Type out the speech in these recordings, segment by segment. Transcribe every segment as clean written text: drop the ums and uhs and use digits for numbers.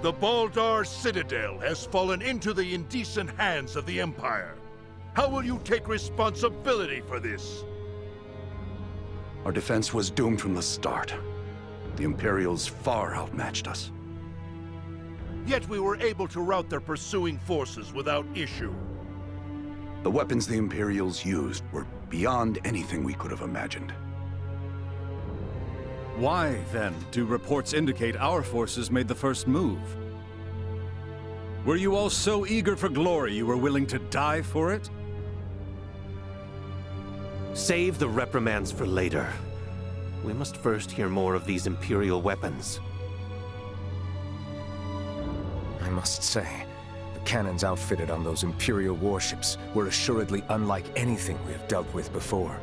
The Baldar Citadel has fallen into the indecent hands of the Empire. How will you take responsibility for this? Our defense was doomed from the start. The Imperials far outmatched us. Yet we were able to rout their pursuing forces without issue. The weapons the Imperials used were beyond anything we could have imagined. Why, then, do reports indicate our forces made the first move? Were you all so eager for glory you were willing to die for it? Save the reprimands for later. We must first hear more of these Imperial weapons. I must say, the cannons outfitted on those Imperial warships were assuredly unlike anything we have dealt with before.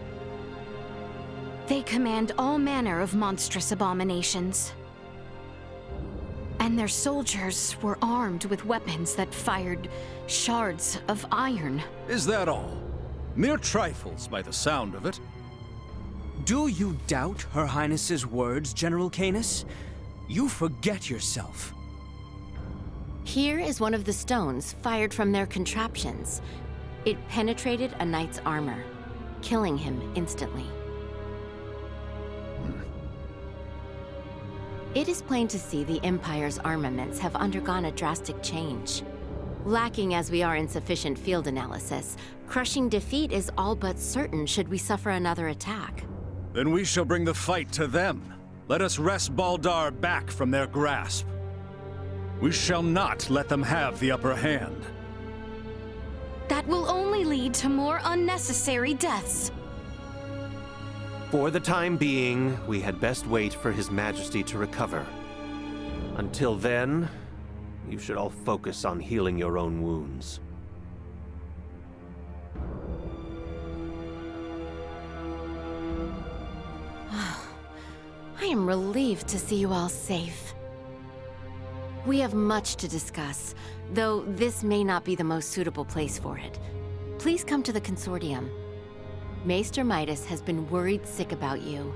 They command all manner of monstrous abominations. And their soldiers were armed with weapons that fired shards of iron. Is that all? Mere trifles by the sound of it. Do you doubt Her Highness's words, General Canis? You forget yourself. Here is one of the stones fired from their contraptions. It penetrated a knight's armor, killing him instantly. It is plain to see the Empire's armaments have undergone a drastic change. Lacking as we are in sufficient field analysis, crushing defeat is all but certain should we suffer another attack. Then we shall bring the fight to them. Let us wrest Baldar back from their grasp. We shall not let them have the upper hand. That will only lead to more unnecessary deaths. For the time being, we had best wait for His Majesty to recover. Until then, you should all focus on healing your own wounds. I am relieved to see you all safe. We have much to discuss, though this may not be the most suitable place for it. Please come to the Consortium. Maester Midas has been worried sick about you.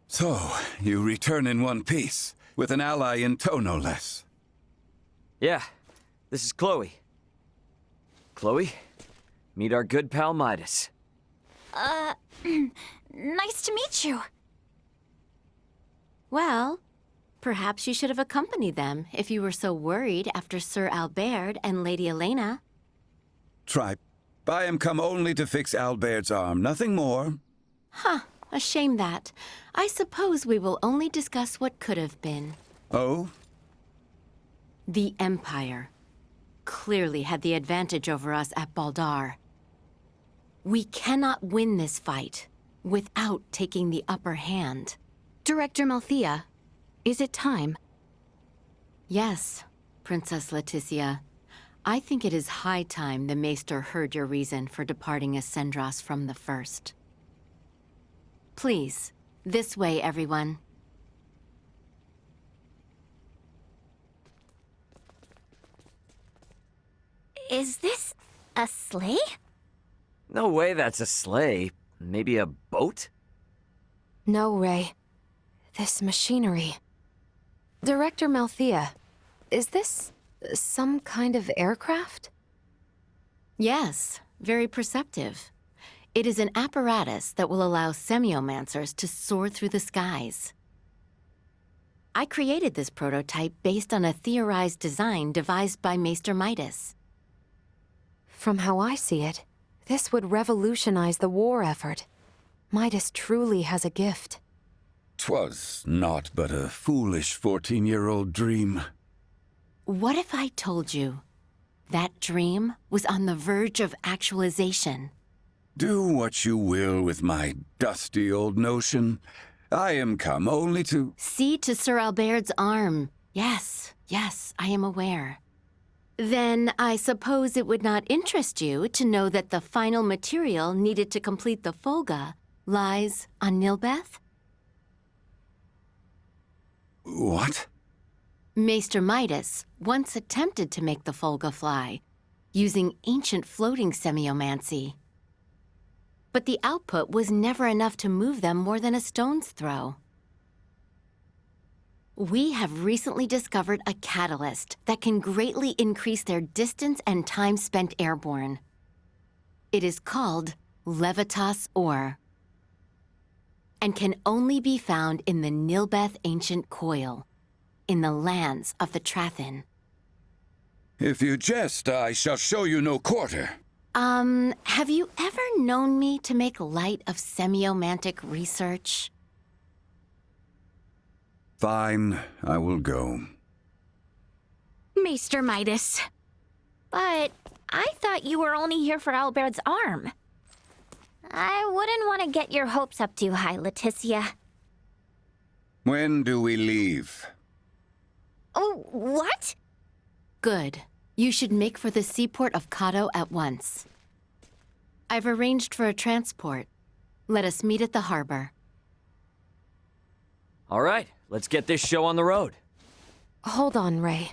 So, you return in one piece, with an ally in tow no less. Yeah, this is Chloe. Chloe, meet our good pal Midas. Nice to meet you. Well, perhaps you should have accompanied them if you were so worried after Sir Albert and Lady Elena. Tripe, I am come only to fix Albert's arm, nothing more. Huh, a shame that. I suppose we will only discuss what could have been. Oh? The Empire clearly had the advantage over us at Baldar. We cannot win this fight without taking the upper hand. Director Malthea, is it time? Yes, Princess Laeticia. I think it is high time the Maester heard your reason for departing Ascendros from the first. Please, this way, everyone. Is this a sleigh? No way that's a sleigh. Maybe a boat? No, Ray. This machinery. Director Malthea, is this some kind of aircraft? Yes, very perceptive. It is an apparatus that will allow semiomancers to soar through the skies. I created this prototype based on a theorized design devised by Maester Midas. From how I see it, this would revolutionize the war effort. Midas truly has a gift. 'Twas naught but a foolish 14-year-old dream. What if I told you that dream was on the verge of actualization? Do what you will with my dusty old notion. I am come only to... See to Sir Albert's arm. Yes, I am aware. Then I suppose it would not interest you to know that the final material needed to complete the Folga lies on Nihlbeth? What? Maester Midas once attempted to make the Folga fly, using ancient floating semiomancy. but the output was never enough to move them more than a stone's throw. We have recently discovered a catalyst that can greatly increase their distance and time spent airborne. It is called Levitas ore, and can only be found in the Nihlbeth ancient coil, in the lands of the Trathin. If you jest, I shall show you no quarter. Have you ever known me to make light of semiomantic research? Fine, I will go. Maester Midas. But I thought you were only here for Albert's arm. I wouldn't want to get your hopes up too high, Laeticia. When do we leave? Oh, what? Good. You should make for the seaport of Kato at once. I've arranged for a transport. Let us meet at the harbor. All right, let's get this show on the road. Hold on, Ray.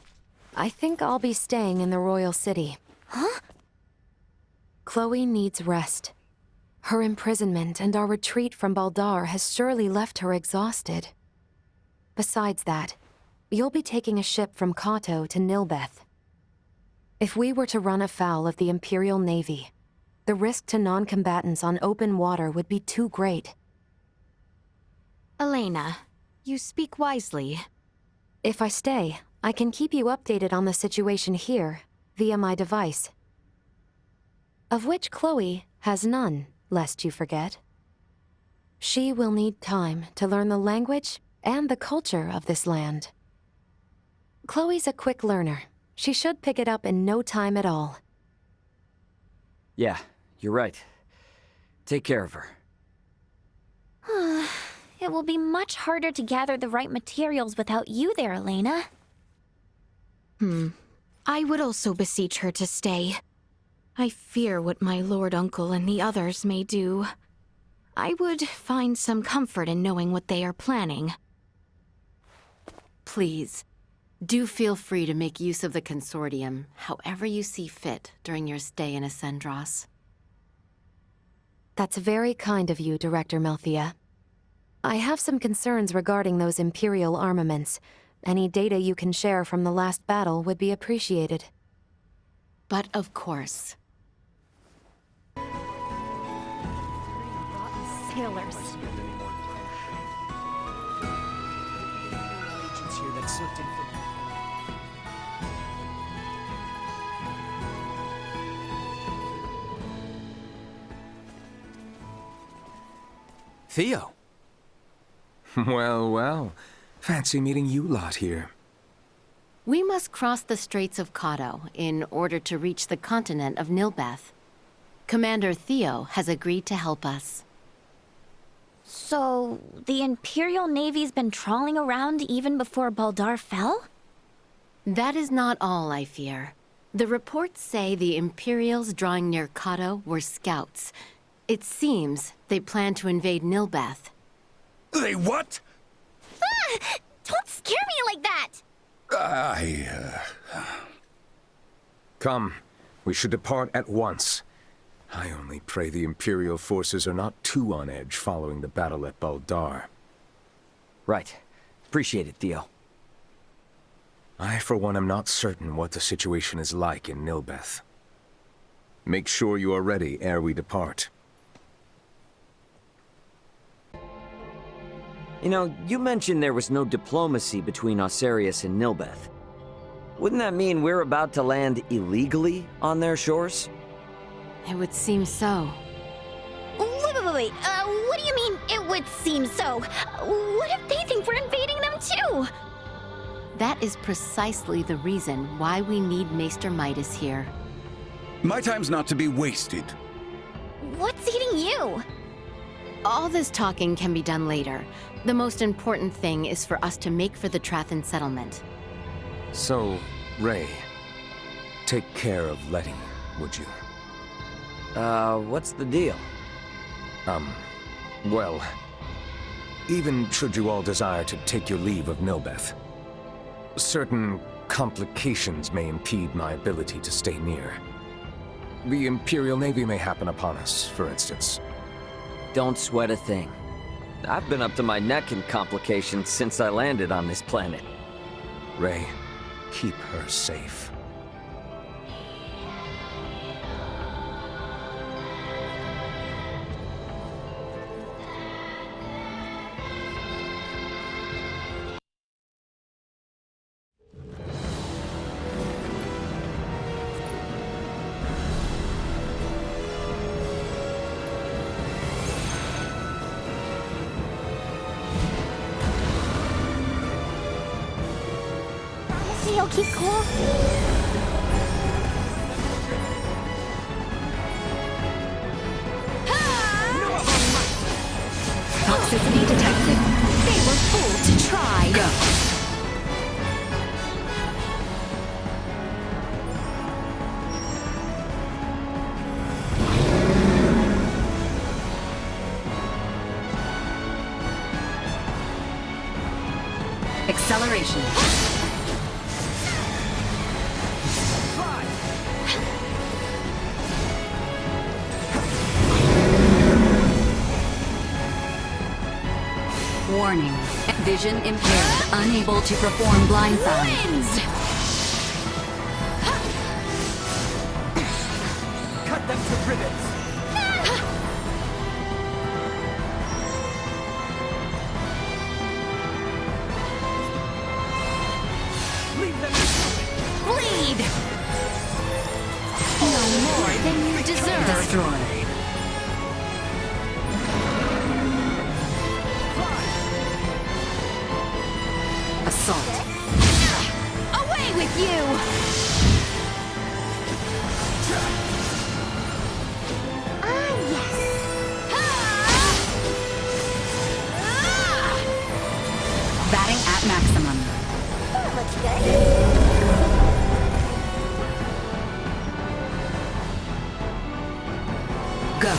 I think I'll be staying in the Royal City. Huh? Chloe needs rest. Her imprisonment and our retreat from Baldar has surely left her exhausted. Besides that, you'll be taking a ship from Kato to Nihlbeth. If we were to run afoul of the Imperial Navy, the risk to non-combatants on open water would be too great. Elena, you speak wisely. If I stay, I can keep you updated on the situation here, via my device. Of which Chloe has none, lest you forget. She will need time to learn the language and the culture of this land. Chloe's a quick learner. She should pick it up in no time at all. Yeah, you're right. Take care of her. It will be much harder to gather the right materials without you there, Elena. I would also beseech her to stay. I fear what my lord uncle and the others may do. I would find some comfort in knowing what they are planning. Please, do feel free to make use of the consortium, however you see fit during your stay in Ascendros. That's very kind of you, Director Melthia. I have some concerns regarding those Imperial armaments. Any data you can share from the last battle would be appreciated. But of course. Sailors. Theo. Well, well. Fancy meeting you lot here. We must cross the Straits of Kato in order to reach the continent of Nihlbeth. Commander Theo has agreed to help us. So, the Imperial Navy's been trawling around even before Baldar fell? That is not all, I fear. The reports say the Imperials drawing near Kato were scouts. It seems they plan to invade Nihlbeth. They what? Don't scare me like that! Come, we should depart at once. I only pray the Imperial forces are not too on edge following the battle at Baldar. Right. Appreciate it, Theo. I, for one, am not certain what the situation is like in Nihlbeth. Make sure you are ready ere we depart. You know, you mentioned there was no diplomacy between Osarius and Nihlbeth. Wouldn't that mean we're about to land illegally on their shores? It would seem so. Wait. What do you mean, it would seem so? What if they think we're invading them too? That is precisely the reason why we need Maester Midas here. My time's not to be wasted. What's eating you? All this talking can be done later. The most important thing is for us to make for the Trathin settlement. So, Ray, take care of Letty, would you? What's the deal? Well, even should you all desire to take your leave of Nihlbeth, certain complications may impede my ability to stay near. The Imperial Navy may happen upon us, for instance. Don't sweat a thing. I've been up to my neck in complications since I landed on this planet. Ray, keep her safe. You'll keep cool? Toxicity detected. They were fools to try. Go. Acceleration. Warning. Vision impaired. Unable to perform blindside. Cut them to ribbons. Leave them Bleed! No more than you deserve. destroyed. Assault. Away with you! Ah, yes. Batting at maximum. That looks good. Go.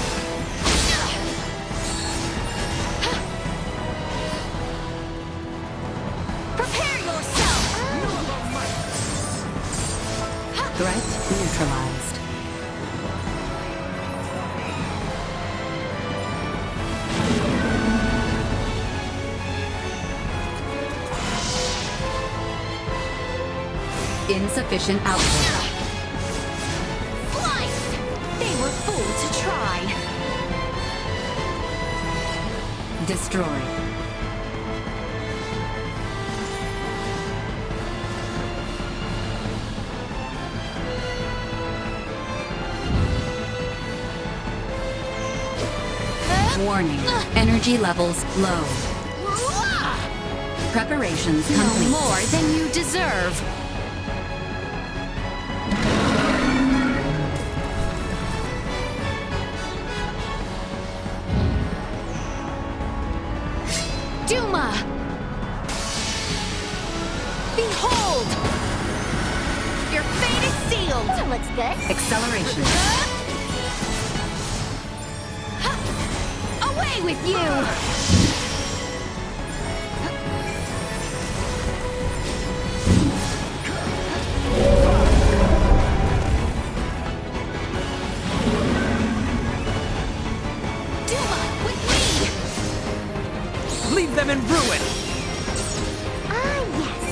Prepare yourself! Threat neutralized. Insufficient output. Slice! They were fools to try. Destroy. Warning. Energy levels low. Preparations No complete. more than you deserve. Duma! Behold! Your fate is sealed! That looks good. Acceleration. Away with you! Duma, with me! Leave them in ruin. Ah, yes.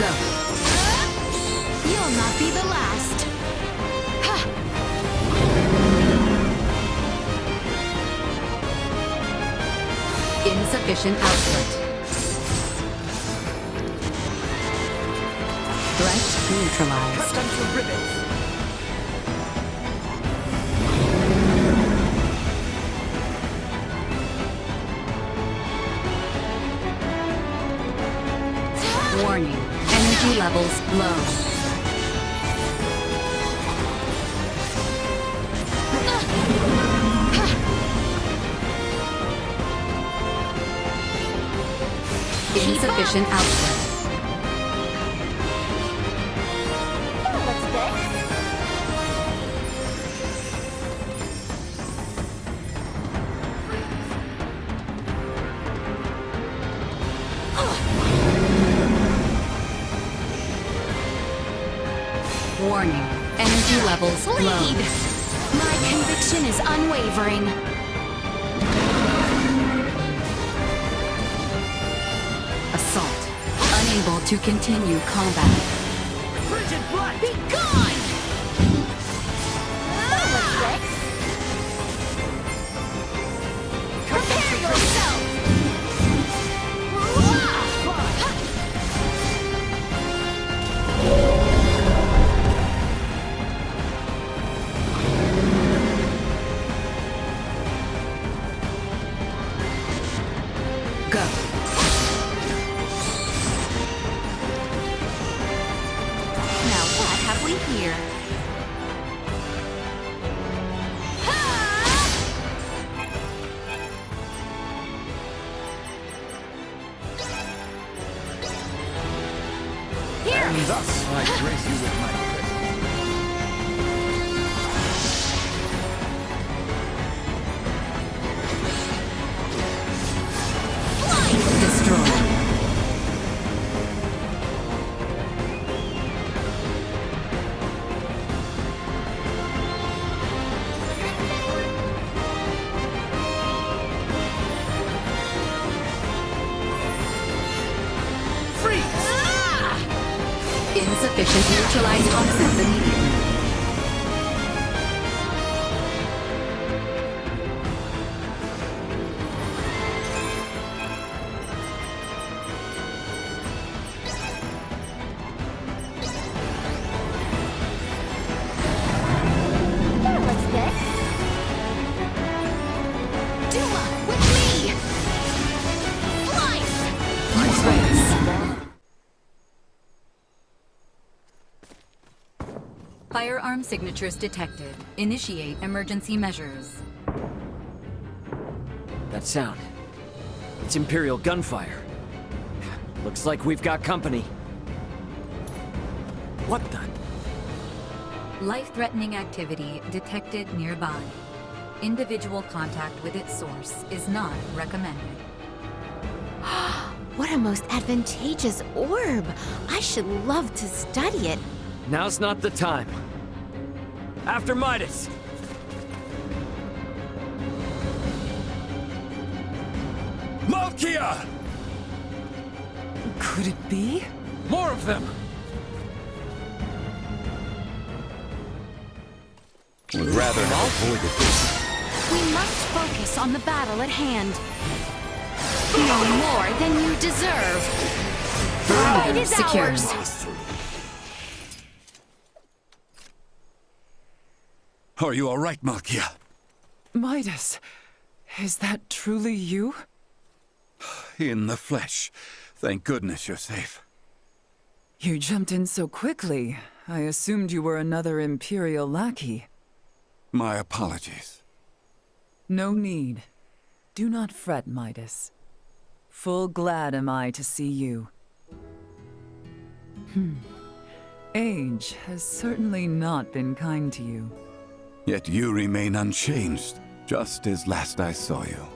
Go. You'll not be the last. Ha! Insufficient output. Threat neutralized. them to ribbons. Warning. Energy levels low. Insufficient output. That looks good. Warning. Energy levels low. Lead! My conviction is unwavering. Assault. Unable to continue combat. Frigid Blight! Be gone! Prepare yourself! Go. Now what have we here? Here! And thus I grace you with my presence. Destroy. Insufficient. Neutralize toxins immediately. That looks good. Duma, with me! Slice! Firearm signatures detected. Initiate emergency measures. That sound. It's Imperial gunfire. Looks like we've got company. What the? Life-threatening activity detected nearby. Individual contact with its source is not recommended. What a most advantageous orb! I should love to study it. Now's not the time. After Midas! Malkia! Could it be? More of them! Would rather have avoided this. We must focus on the battle at hand. No more than you deserve. Fight is Secured. ours. Are you all right, Malkia? Midas, is that truly you? In the flesh. Thank goodness you're safe. You jumped in so quickly. I assumed you were another Imperial lackey. My apologies. No need. Do not fret, Midas. Full glad am I to see you. Age has certainly not been kind to you. Yet you remain unchanged, just as last I saw you.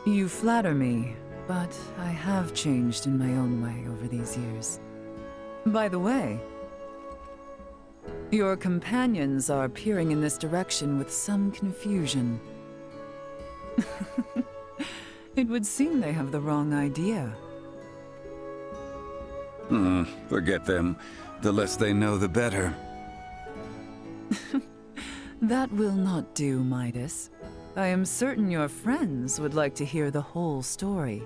You flatter me, but I have changed in my own way over these years. By the way, your companions are peering in this direction with some confusion. It would seem they have the wrong idea. Forget them. The less they know, the better. That will not do, Midas. I am certain your friends would like to hear the whole story.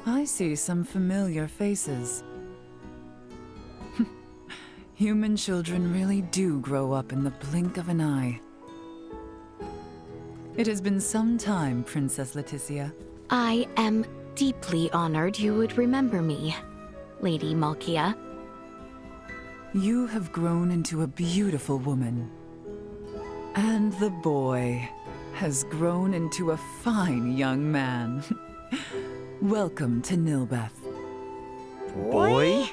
I see some familiar faces. Human children really do grow up in the blink of an eye. It has been some time, Princess Laeticia. I am deeply honored you would remember me, Lady Malkia. You have grown into a beautiful woman. And the boy has grown into a fine young man. Welcome to Nihlbeth. Boy?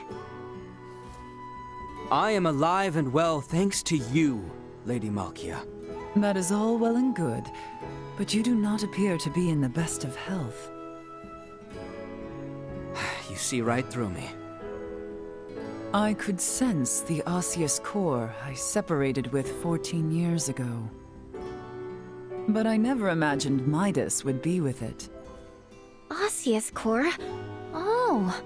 I am alive and well thanks to you, Lady Malkia. That is all well and good, but you do not appear to be in the best of health. You see right through me. I could sense the osseous core I separated with 14 years ago. But I never imagined Midas would be with it. Osseous core? Oh.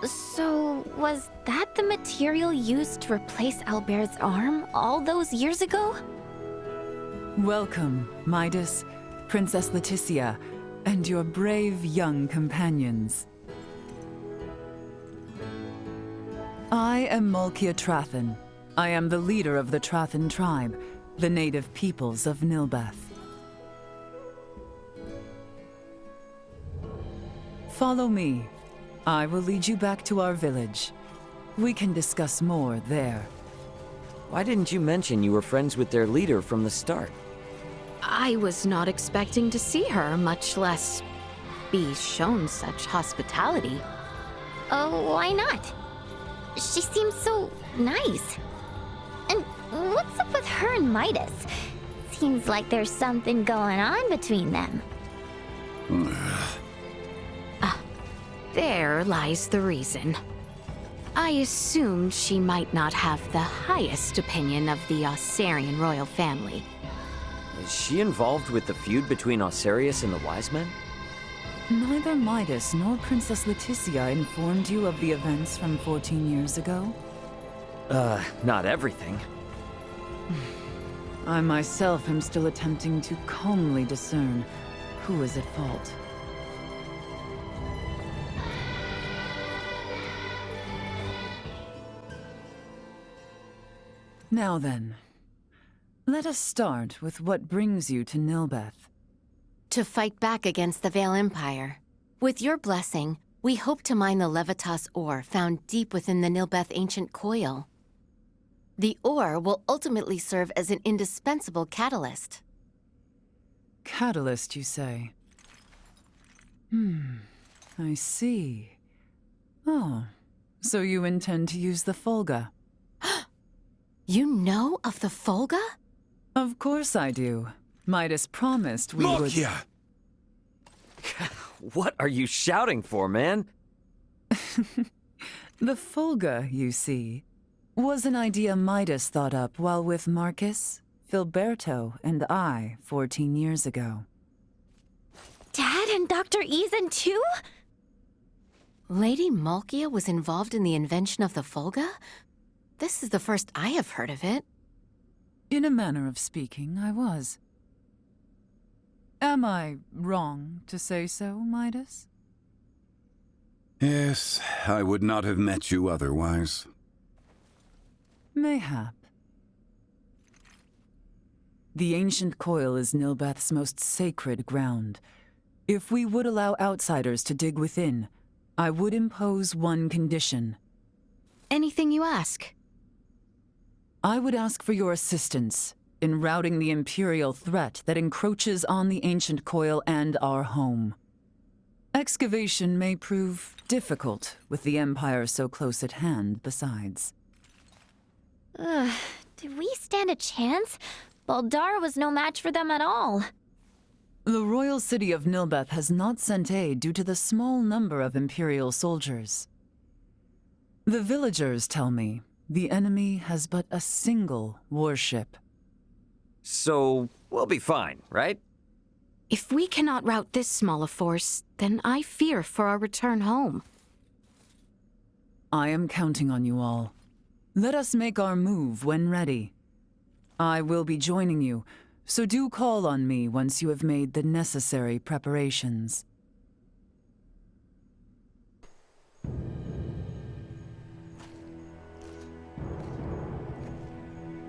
So, was that the material used to replace Albert's arm all those years ago? Welcome, Midas, Princess Laeticia, and your brave young companions. I am Mulkia Trathan. I am the leader of the Trathan tribe, the native peoples of Nihlbeth. Follow me. I will lead you back to our village. We can discuss more there. Why didn't you mention you were friends with their leader from the start? I was not expecting to see her, much less be shown such hospitality. Oh, why not? She seems so nice. And what's up with her and Midas? Seems like there's something going on between them. There lies the reason. I assumed she might not have the highest opinion of the Osarian royal family. Is she involved with the feud between Osarius and the Wise Men? Neither Midas nor Princess Laeticia informed you of the events from 14 years ago? Not everything. I myself am still attempting to calmly discern who is at fault. Now then, let us start with what brings you to Nihlbeth. To fight back against the Vale Empire. With your blessing, we hope to mine the Levitas ore found deep within the Nihlbeth ancient coil. The ore will ultimately serve as an indispensable catalyst. Catalyst, you say? I see. Oh, so you intend to use the Folga? You know of the Folga? Of course I do. Midas promised we would— Mulkia! What are you shouting for, man? The Folga, you see, was an idea Midas thought up while with Marcus, Filberto, and I 14 years ago. Dad and Dr. Eason too? Lady Mulkia was involved in the invention of the Folga? This is the first I have heard of it. In a manner of speaking, I was. Am I wrong to say so, Midas? Yes, I would not have met you otherwise. Mayhap. The ancient coil is Nihlbeth's most sacred ground. If we would allow outsiders to dig within, I would impose one condition. Anything you ask. I would ask for your assistance in routing the Imperial threat that encroaches on the ancient coil and our home. Excavation may prove difficult with the Empire so close at hand besides. Did we stand a chance? Baldar was no match for them at all. The royal city of Nihlbeth has not sent aid due to the small number of Imperial soldiers. The villagers tell me the enemy has but a single warship. So, we'll be fine, right? If we cannot rout this small a force, then I fear for our return home. I am counting on you all. Let us make our move when ready. I will be joining you, so do call on me once you have made the necessary preparations.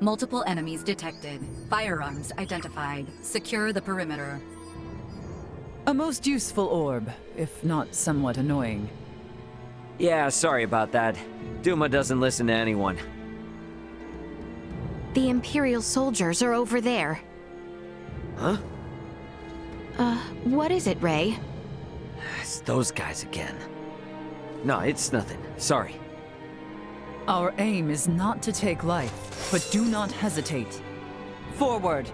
Multiple enemies detected. Firearms identified. Secure the perimeter. A most useful orb, if not somewhat annoying. Yeah, sorry about that. Duma doesn't listen to anyone. The Imperial soldiers are over there. Huh? What is it, Ray? It's those guys again. No, it's nothing. Sorry. Our aim is not to take life, but do not hesitate. Forward!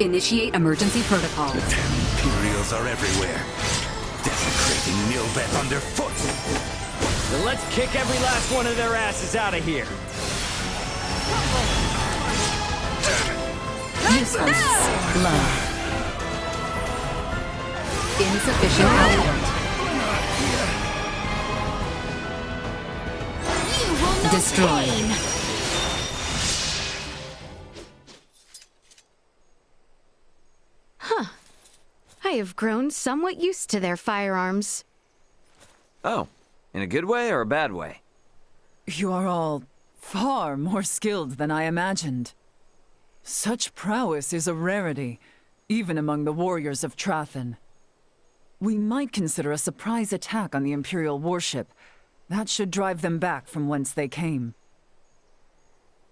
Initiate emergency protocol. The damn Imperials are everywhere, desecrating Nihlbeth underfoot. Then let's kick every last one of their asses out of here. Useless. Low. Insufficient output. Destroyed. Huh. I have grown somewhat used to their firearms. Oh, in a good way or a bad way? You are all far more skilled than I imagined. Such prowess is a rarity, even among the warriors of Trathen. We might consider a surprise attack on the Imperial warship. That should drive them back from whence they came.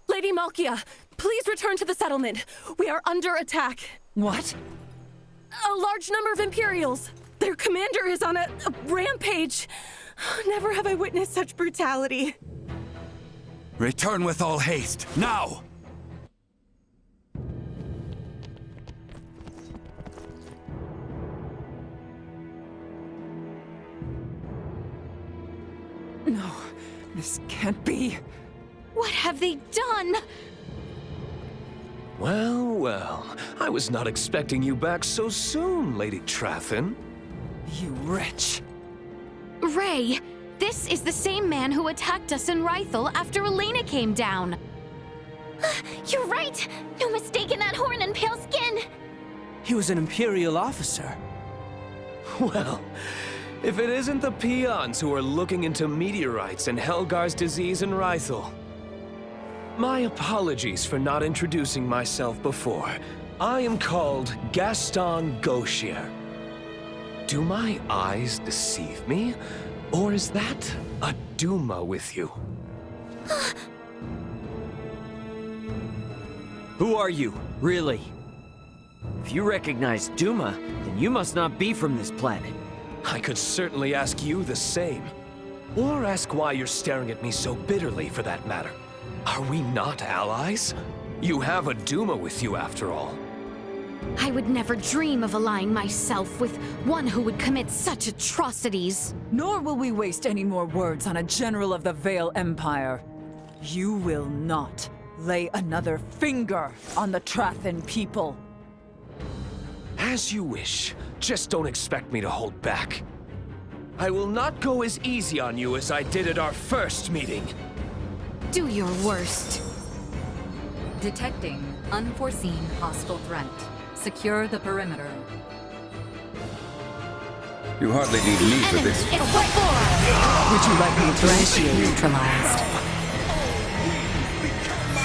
Lady Malkia, please return to the settlement. We are under attack. What? A large number of Imperials. Their commander is on a rampage. Never have I witnessed such brutality. Return with all haste, now! No, this can't be. What have they done? Well, well. I was not expecting you back so soon, Lady Trathen. You wretch. Ray, this is the same man who attacked us in Rythel after Elena came down. You're right! No mistaking that horn and pale skin! He was an Imperial officer. Well, if it isn't the peons who are looking into meteorites and Helgar's disease in Rythel. My apologies for not introducing myself before. I am called Gaston Gauchier. Do my eyes deceive me? Or is that a Duma with you? Who are you, really? If you recognize Duma, then you must not be from this planet. I could certainly ask you the same. Or ask why you're staring at me so bitterly, for that matter. Are we not allies? You have a Duma with you, after all. I would never dream of allying myself with one who would commit such atrocities. Nor will we waste any more words on a general of the Vale Empire. You will not lay another finger on the Trathen people. As you wish. Just don't expect me to hold back. I will not go as easy on you as I did at our first meeting. Do your worst. Detecting unforeseen hostile threat. Secure the perimeter. You hardly need me for this. Would you like me to initiate neutralized?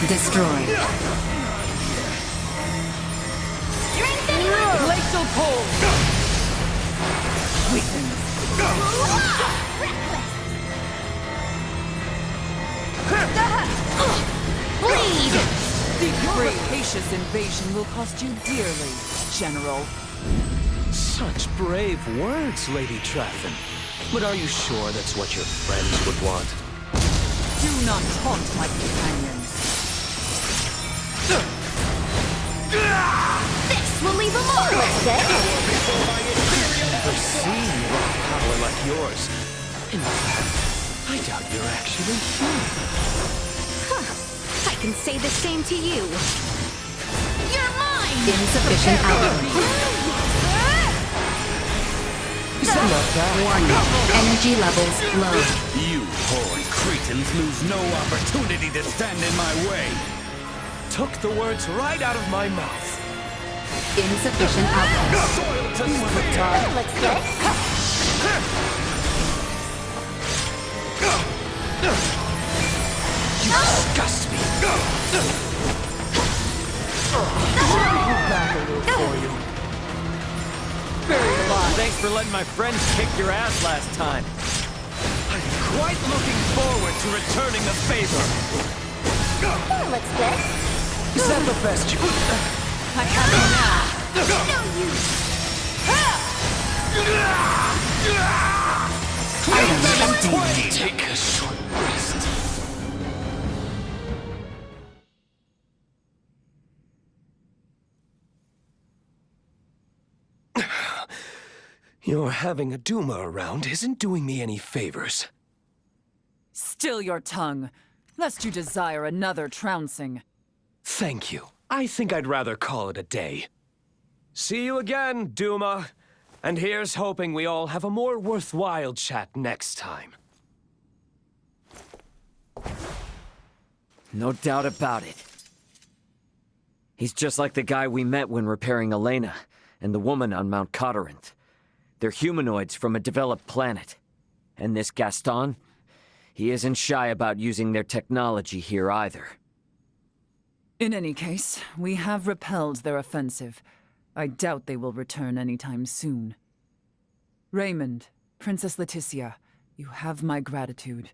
Destroyed. Glacial pull! Weakens. Bleed! Your rapacious invasion will cost you dearly, General. Such brave words, Lady Trathen. But are you sure that's what your friends would want? Do not taunt my companions. This will leave a mark! Never seen raw power like yours. In fact, I doubt you're actually human. I can say the same to you. You're mine! Insufficient output. Warning. Energy levels low. You poor cretins lose no opportunity to stand in my way. Took the words right out of my mouth. Insufficient output. Soil to spit. Looks good. You disgust me. Thanks for letting my friends kick your ass last time. I'm quite looking forward to returning the favor. That looks good. Is that the best you... I have it now. No use. Take a short rest. Your having a Duma around isn't doing me any favors. Still your tongue, lest you desire another trouncing. Thank you. I think I'd rather call it a day. See you again, Duma. And here's hoping we all have a more worthwhile chat next time. No doubt about it. He's just like the guy we met when repairing Elena, and the woman on Mount Cotarynth. They're humanoids from a developed planet. And this Gaston? He isn't shy about using their technology here either. In any case, we have repelled their offensive. I doubt they will return anytime soon. Raymond, Princess Laeticia, you have my gratitude.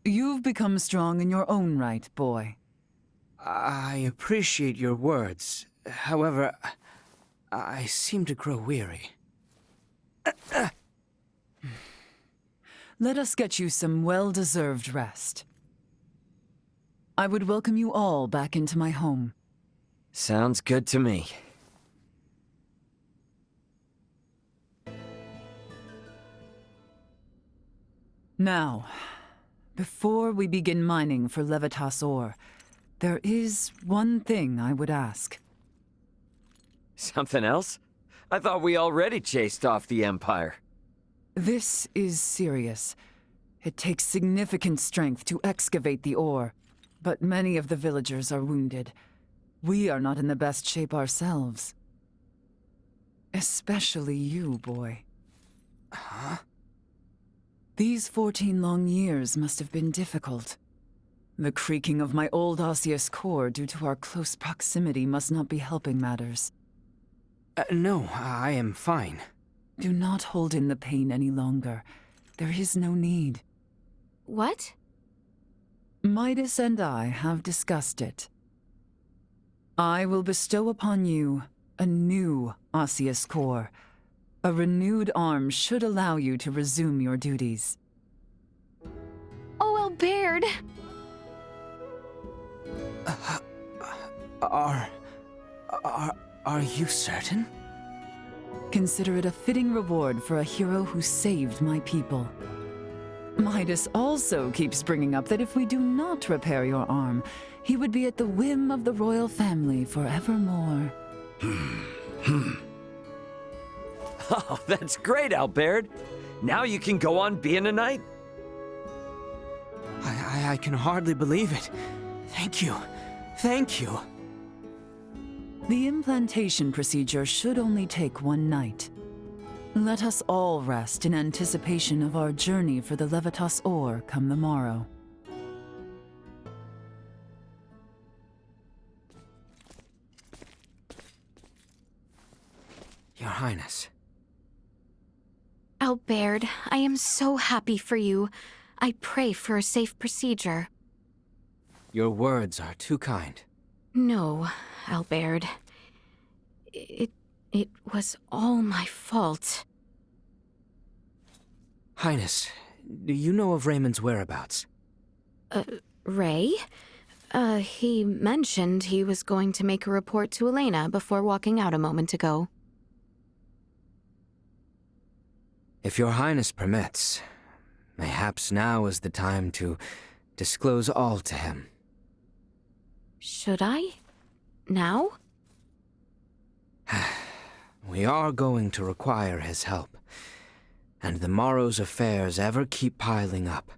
You've become strong in your own right, boy. I appreciate your words. However, I seem to grow weary. Let us get you some well-deserved rest. I would welcome you all back into my home. Sounds good to me. Now, before we begin mining for Levitas ore, there is one thing I would ask. Something else? I thought we already chased off the Empire. This is serious. It takes significant strength to excavate the ore, but many of the villagers are wounded. We are not in the best shape ourselves. Especially you, boy. Huh? These 14 long years must have been difficult. The creaking of my old osseous core due to our close proximity must not be helping matters. No, I am fine. Do not hold in the pain any longer. There is no need. What? Midas and I have discussed it. I will bestow upon you a new osseous core. A renewed arm should allow you to resume your duties. Oh, Albert! Are you certain? Consider it a fitting reward for a hero who saved my people. Midas also keeps bringing up that if we do not repair your arm, he would be at the whim of the royal family forevermore. Oh, that's great, Albert. Now you can go on being a knight. I can hardly believe it. Thank you. Thank you. The implantation procedure should only take one night. Let us all rest in anticipation of our journey for the Levitas ore come the morrow. Your Highness. Albert, I am so happy for you. I pray for a safe procedure. Your words are too kind. No, Albert. It was all my fault. Highness, do you know of Raymond's whereabouts? Ray? He mentioned he was going to make a report to Elena before walking out a moment ago. If your Highness permits, mayhaps now is the time to disclose all to him. Should I? Now? We are going to require his help, and the morrow's affairs ever keep piling up.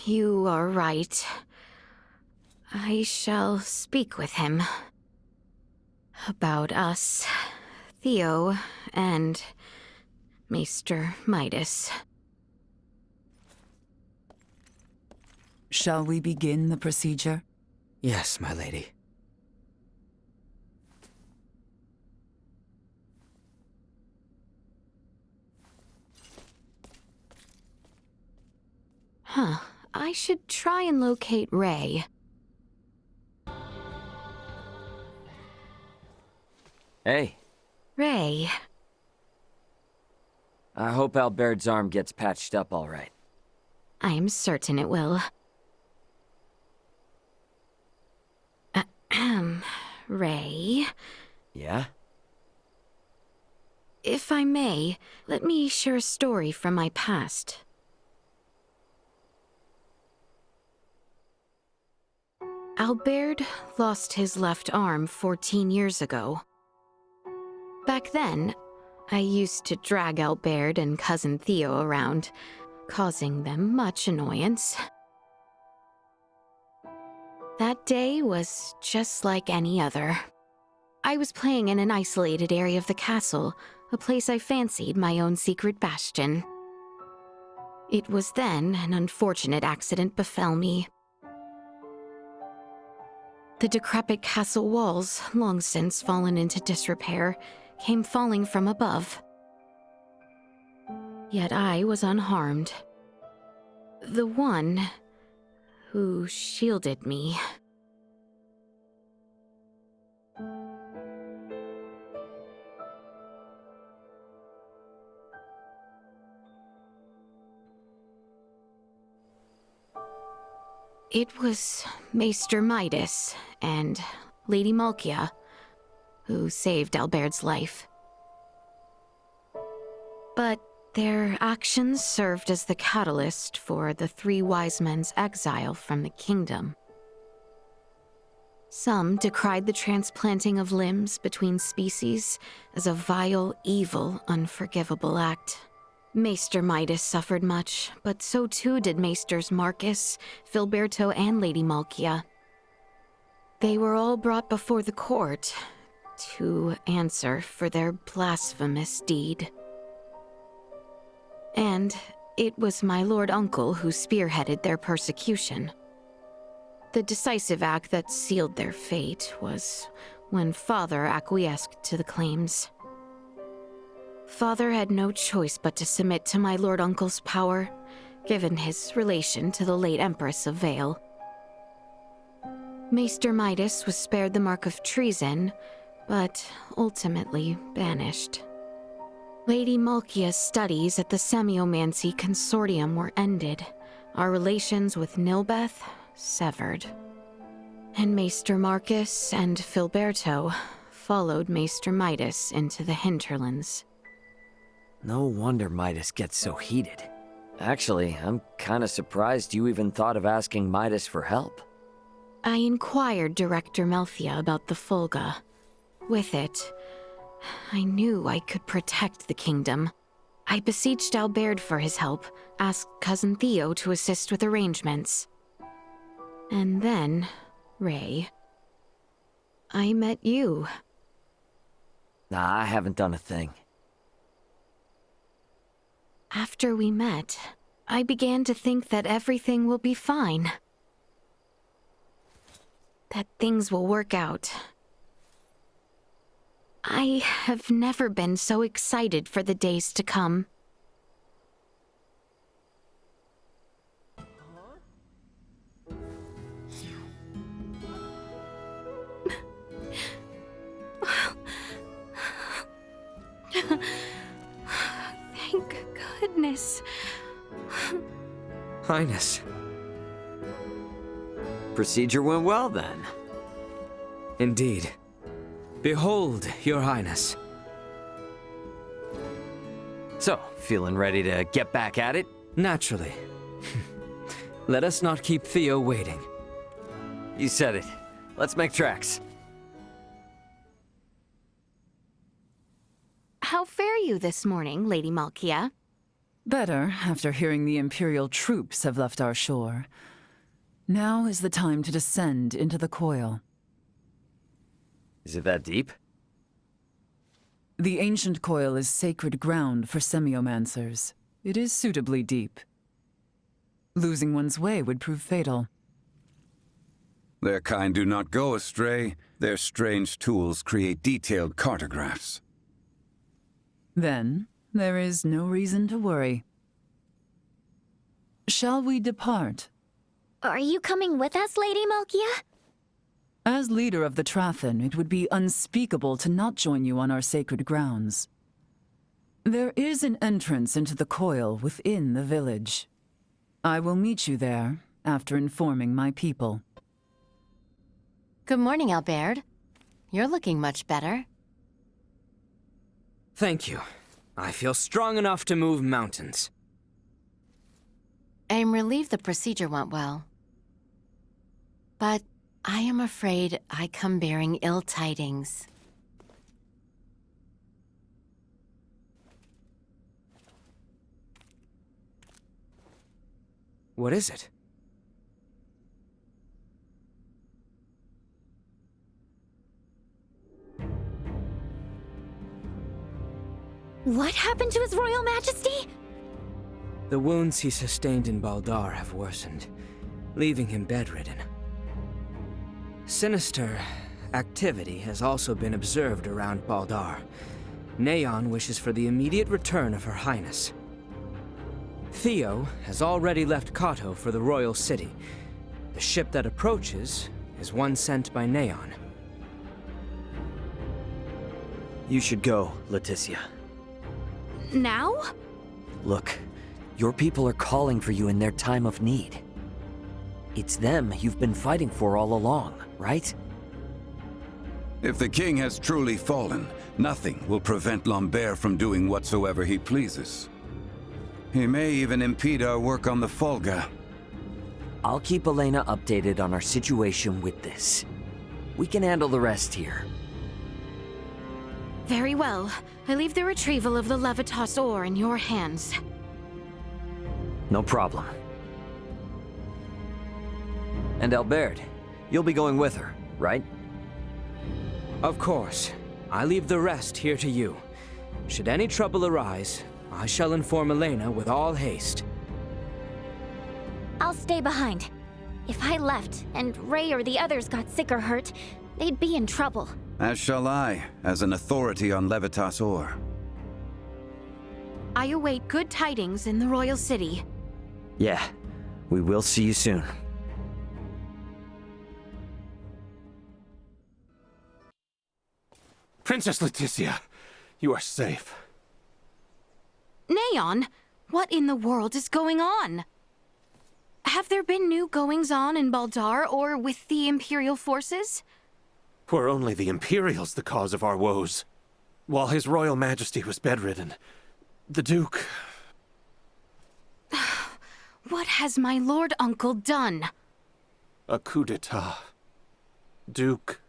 You are right. I shall speak with him. About us, Theo, and Maester Midas. Shall we begin the procedure? Yes, my lady. Huh. I should try and locate Ray. Hey. Ray. I hope Albert's arm gets patched up all right. I am certain it will. Ray? Yeah? If I may, let me share a story from my past. Albert lost his left arm 14 years ago. Back then, I used to drag Albert and Cousin Theo around, causing them much annoyance. That day was just like any other. I was playing in an isolated area of the castle, a place I fancied my own secret bastion. It was then an unfortunate accident befell me. The decrepit castle walls, long since fallen into disrepair, came falling from above. Yet I was unharmed. The one who shielded me. It was Maester Midas and Lady Malkia who saved Albert's life. But their actions served as the catalyst for the three wise men's exile from the kingdom. Some decried the transplanting of limbs between species as a vile, evil, unforgivable act. Maester Midas suffered much, but so too did Maesters Marcus, Filberto, and Lady Malkia. They were all brought before the court to answer for their blasphemous deed. And it was my Lord Uncle who spearheaded their persecution. The decisive act that sealed their fate was when Father acquiesced to the claims. Father had no choice but to submit to my Lord Uncle's power, given his relation to the late Empress of Vale. Maester Midas was spared the mark of treason, but ultimately banished. Lady Malkia's studies at the Semiomancy Consortium were ended, our relations with Nihlbeth severed. And Maester Marcus and Filberto followed Maester Midas into the hinterlands. No wonder Midas gets so heated. Actually, I'm kinda surprised you even thought of asking Midas for help. I inquired Director Melthia about the Fulga. With it, I knew I could protect the kingdom. I beseeched Albert for his help, asked Cousin Theo to assist with arrangements. And then, Ray, I met you. Nah, I haven't done a thing. After we met, I began to think that everything will be fine. That things will work out. I have never been so excited for the days to come. Thank goodness. Highness. Procedure went well, then. Indeed. Behold, Your Highness. So, feeling ready to get back at it? Naturally. Let us not keep Theo waiting. You said it. Let's make tracks. How fare you this morning, Lady Malkia? Better, after hearing the Imperial troops have left our shore. Now is the time to descend into the coil. Is it that deep? The ancient coil is sacred ground for semiomancers. It is suitably deep. Losing one's way would prove fatal. Their kind do not go astray. Their strange tools create detailed cartographs. Then, there is no reason to worry. Shall we depart? Are you coming with us, Lady Malkia? As leader of the Trathen, it would be unspeakable to not join you on our sacred grounds. There is an entrance into the coil within the village. I will meet you there after informing my people. Good morning, Albert. You're looking much better. Thank you. I feel strong enough to move mountains. I am relieved the procedure went well. But I am afraid I come bearing ill tidings. What is it? What happened to His Royal Majesty? The wounds he sustained in Baldar have worsened, leaving him bedridden. Sinister activity has also been observed around Baldar. Neon wishes for the immediate return of Her Highness. Theo has already left Kato for the royal city. The ship that approaches is one sent by Neon. You should go, Laeticia. Now? Look, your people are calling for you in their time of need. It's them you've been fighting for all along, right? If the king has truly fallen, nothing will prevent Lambert from doing whatsoever he pleases. He may even impede our work on the Folga. I'll keep Elena updated on our situation with this. We can handle the rest here. Very well. I leave the retrieval of the Levitas ore in your hands. No problem. And Albert, you'll be going with her, right? Of course. I leave the rest here to you. Should any trouble arise, I shall inform Elena with all haste. I'll stay behind. If I left, and Ray or the others got sick or hurt, they'd be in trouble. As shall I, as an authority on Levitas ore. I await good tidings in the royal city. Yeah, we will see you soon. Princess Laeticia, you are safe. Neon, what in the world is going on? Have there been new goings-on in Baldar or with the Imperial forces? Were only the Imperials the cause of our woes? While His Royal Majesty was bedridden, the Duke... What has my Lord Uncle done? A coup d'etat. Duke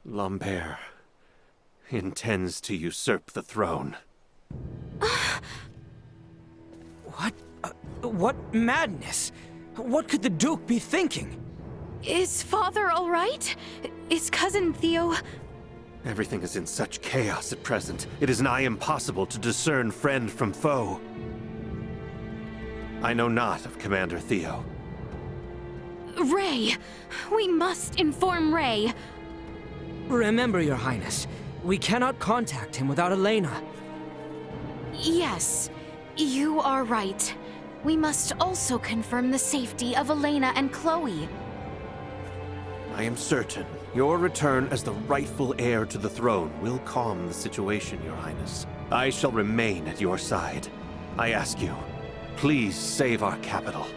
Lambert intends to usurp the throne. What madness? What could the Duke be thinking? Is Father all right? Is Cousin Theo... Everything is in such chaos at present. It is nigh impossible to discern friend from foe. I know not of Commander Theo. Ray! We must inform Ray! Remember, Your Highness, we cannot contact him without Elena. Yes, you are right. We must also confirm the safety of Elena and Chloe. I am certain your return as the rightful heir to the throne will calm the situation, Your Highness. I shall remain at your side. I ask you, please save our capital.